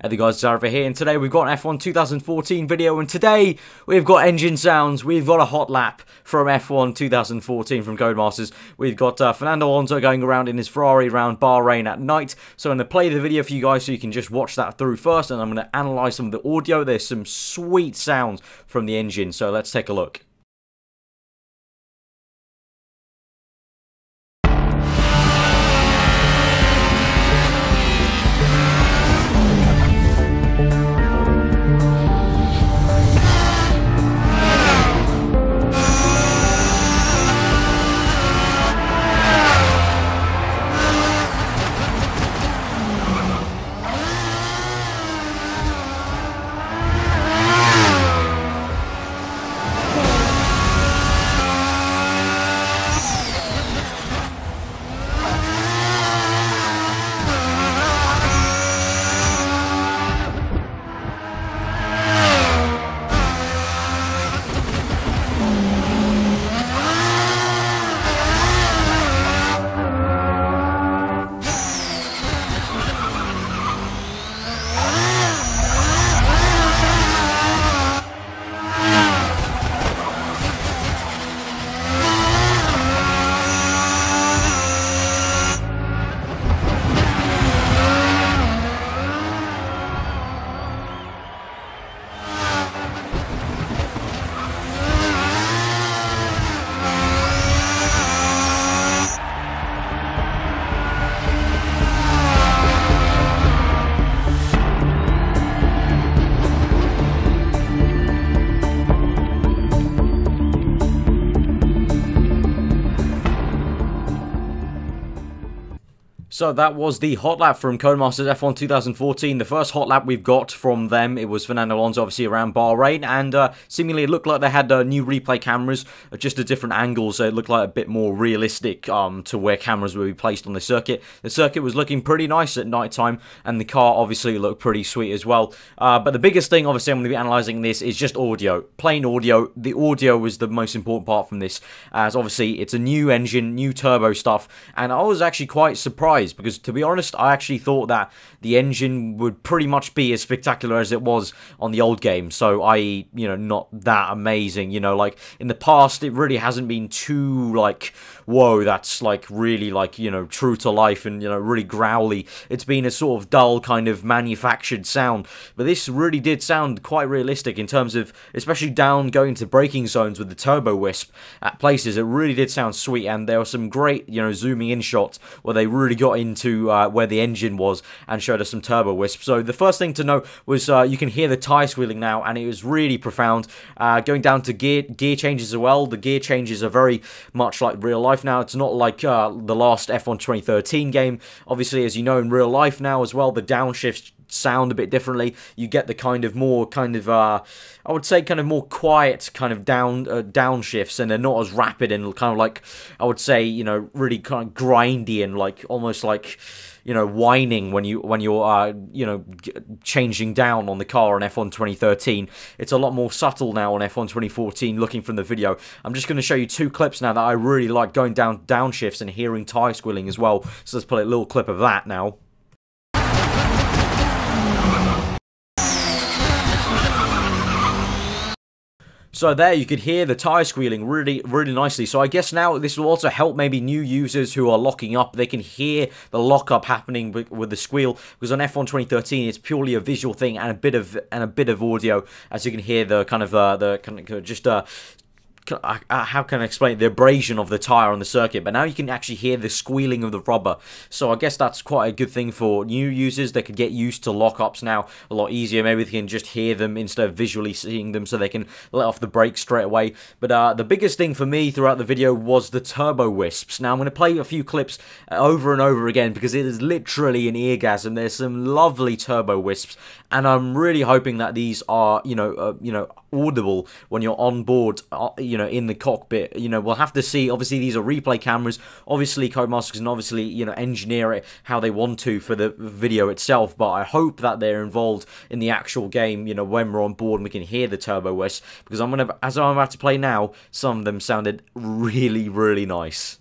Hey there guys, it's Aarava here, and today we've got an F1 2014 video, and today we've got engine sounds, we've got a hot lap from F1 2014 from Codemasters. We've got Fernando Alonso going around in his Ferrari around Bahrain at night, so I'm going to play the video for you guys so you can just watch that through first, and I'm going to analyse some of the audio. There's some sweet sounds from the engine, so let's take a look. So that was the hot lap from Codemasters F1 2014. The first hot lap we've got from them, it was Fernando Alonso obviously around Bahrain, and seemingly it looked like they had new replay cameras, just at different angles, so it looked like a bit more realistic to where cameras would be placed on the circuit. The circuit was looking pretty nice at night time, and the car obviously looked pretty sweet as well. But the biggest thing, obviously, I'm going to be analysing this is just audio. Plain audio. The audio was the most important part from this, as obviously it's a new engine, new turbo stuff, and I was actually quite surprised, because to be honest, I actually thought that the engine would pretty much be as spectacular as it was on the old game, so i.e., you know, not that amazing, you know, like in the past it really hasn't been too like, whoa, that's like really like, you know, true to life and, you know, really growly. It's been a sort of dull kind of manufactured sound, but this really did sound quite realistic in terms of, especially down going to braking zones with the turbo wisp at places. It really did sound sweet, and there were some great, you know, zooming in shots where they really got into where the engine was and showed us some turbo wisp. So the first thing to note was you can hear the tyre squealing now, and it was really profound. Going down to gear changes as well. The gear changes are very much like real life now. It's not like the last F1 2013 game. Obviously, as you know, in real life now as well, the downshifts sound a bit differently. You get the kind of more I would say kind of more quiet kind of downshifts, and they're not as rapid and kind of like, I would say, you know, really kind of grindy and like almost like, you know, whining when you're you know, changing down on the car on F1 2013. It's a lot more subtle now on F1 2014. Looking from the video, I'm just going to show you two clips now that I really like, going down downshifts and hearing tyre squealing as well. So let's play a little clip of that now. So there you could hear the tyre squealing really nicely. So I guess now this will also help maybe new users who are locking up. They can hear the lockup happening with the squeal, because on F1 2013 it's purely a visual thing and a bit of audio, as you can hear the kind of just how can I explain it? The abrasion of the tyre on the circuit, but now you can actually hear the squealing of the rubber. So I guess that's quite a good thing for new users. They could get used to lockups now a lot easier. Maybe they can just hear them instead of visually seeing them, so they can let off the brakes straight away. But the biggest thing for me throughout the video was the turbo wisps. Now I'm going to play a few clips over and over again, because it is literally an eargasm. There's some lovely turbo wisps, and I'm really hoping that these are, you know, audible when you're on board, you know, in the cockpit. You know, we'll have to see. Obviously, these are replay cameras. Obviously, Codemasters can obviously, you know, engineer it how they want to for the video itself, but I hope that they're involved in the actual game, you know, when we're on board and we can hear the turbo wisp, because as I'm about to play now, some of them sounded really nice.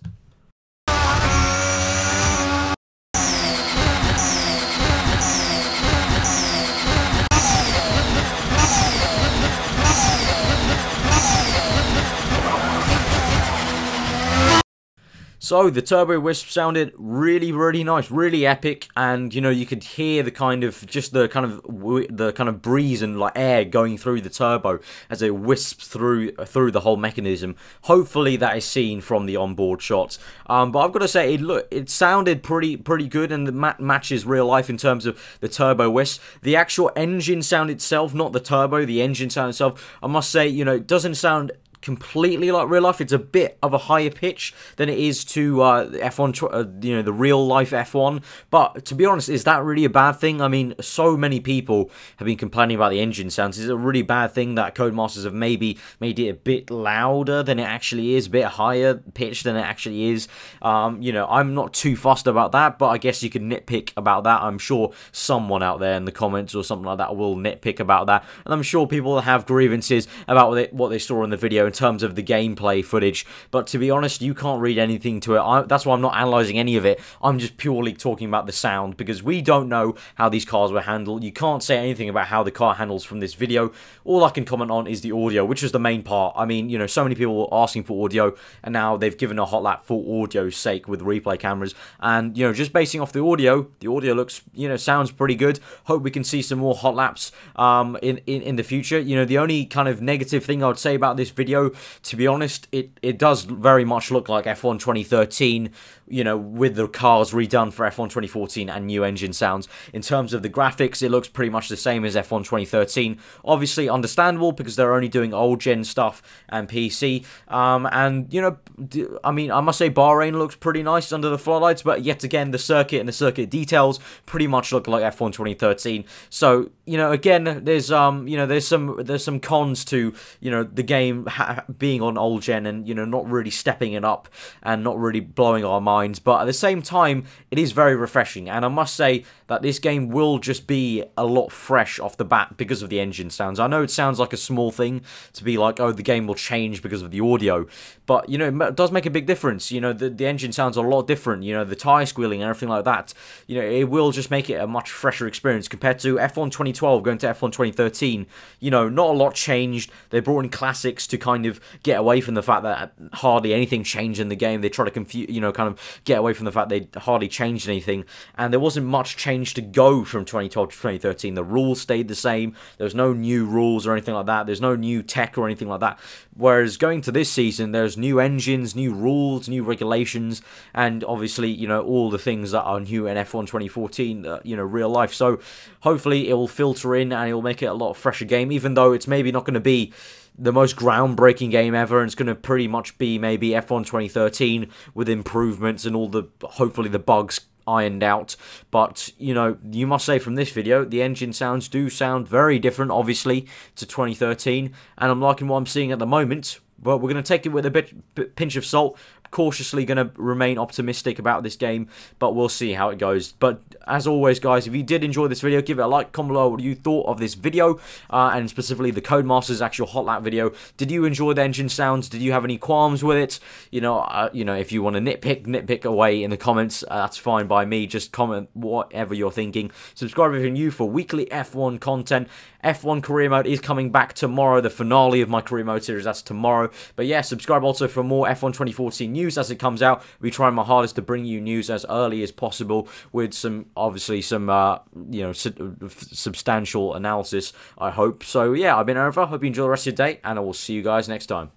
So the turbo wisp sounded really, really nice, really epic, and you know you could hear the kind of breeze and like air going through the turbo as it wisps through the whole mechanism. Hopefully that is seen from the onboard shots. But I've got to say it sounded pretty good, and the matches real life in terms of the turbo wisp. The actual engine sound itself, not the turbo, the engine sound itself, I must say, you know, it doesn't sound completely like real life. It's a bit of a higher pitch than it is to F1, you know, the real life F1. But to be honest, is that really a bad thing? I mean, so many people have been complaining about the engine sounds. Is it a really bad thing that Codemasters have maybe made it a bit louder than it actually is, a bit higher pitched than it actually is? You know, I'm not too fussed about that, but I guess you can nitpick about that. I'm sure someone out there in the comments or something like that will nitpick about that, and I'm sure people have grievances about what they saw in the video in terms of the gameplay footage. But to be honest, you can't read anything to it. That's why I'm not analysing any of it. I'm just purely talking about the sound, because we don't know how these cars were handled. You can't say anything about how the car handles from this video. All I can comment on is the audio, which was the main part. I mean, you know, so many people were asking for audio, and now they've given a Hotlap for audio's sake with replay cameras. And, you know, just basing off the audio looks, you know, sounds pretty good. Hope we can see some more Hotlaps in the future. You know, the only kind of negative thing I would say about this video, to be honest, it does very much look like F1 2013, you know, with the cars redone for F1 2014 and new engine sounds. In terms of the graphics, it looks pretty much the same as F1 2013. Obviously understandable, because they're only doing old gen stuff and PC. And, you know, I mean, I must say Bahrain looks pretty nice under the floodlights, but yet again, the circuit and the circuit details pretty much look like F1 2013. So, you know, again, there's you know, there's some cons to, you know, the game being on old gen and, you know, not really stepping it up and not really blowing our minds. But at the same time, it is very refreshing, and I must say that this game will just be a lot fresh off the bat because of the engine sounds. I know it sounds like a small thing to be like, oh, the game will change because of the audio, but, you know, it does make a big difference. You know, the engine sounds a lot different. You know, the tire squealing and everything like that. You know, it will just make it a much fresher experience compared to F1 2012 going to F1 2013. You know, not a lot changed. They brought in classics to kind of get away from the fact that hardly anything changed in the game. They try to confuse, you know, kind of get away from the fact they hardly changed anything, and there wasn't much change to go from 2012 to 2013. The rules stayed the same. There was no new rules or anything like that. There's no new tech or anything like that. Whereas going to this season, there's new engines, new rules, new regulations, and obviously, you know, all the things that are new in F1 2014, you know, real life. So hopefully it will filter in and it will make it a lot fresher game, even though it's maybe not going to be the most groundbreaking game ever, and it's going to pretty much be maybe F1 2013 with improvements and all the, hopefully, the bugs ironed out. But, you know, you must say from this video, the engine sounds do sound very different, obviously, to 2013, and I'm liking what I'm seeing at the moment. But we're going to take it with a pinch of salt. Cautiously going to remain optimistic about this game, but we'll see how it goes. But as always, guys, if you did enjoy this video, give it a like, comment below what you thought of this video, and specifically the Codemasters actual Hotlap video. Did you enjoy the engine sounds? Did you have any qualms with it? You know, if you want to nitpick away in the comments, that's fine by me. Just comment whatever you're thinking. Subscribe if you're new for weekly F1 content. F1 career mode is coming back tomorrow. The finale of my career mode series, that's tomorrow. But yeah, subscribe also for more F1 2014 news as it comes out. We're trying my hardest to bring you news as early as possible with some, obviously, some, you know, substantial analysis, I hope. So yeah, I've been Aarava. Hope you enjoy the rest of your day, and I will see you guys next time.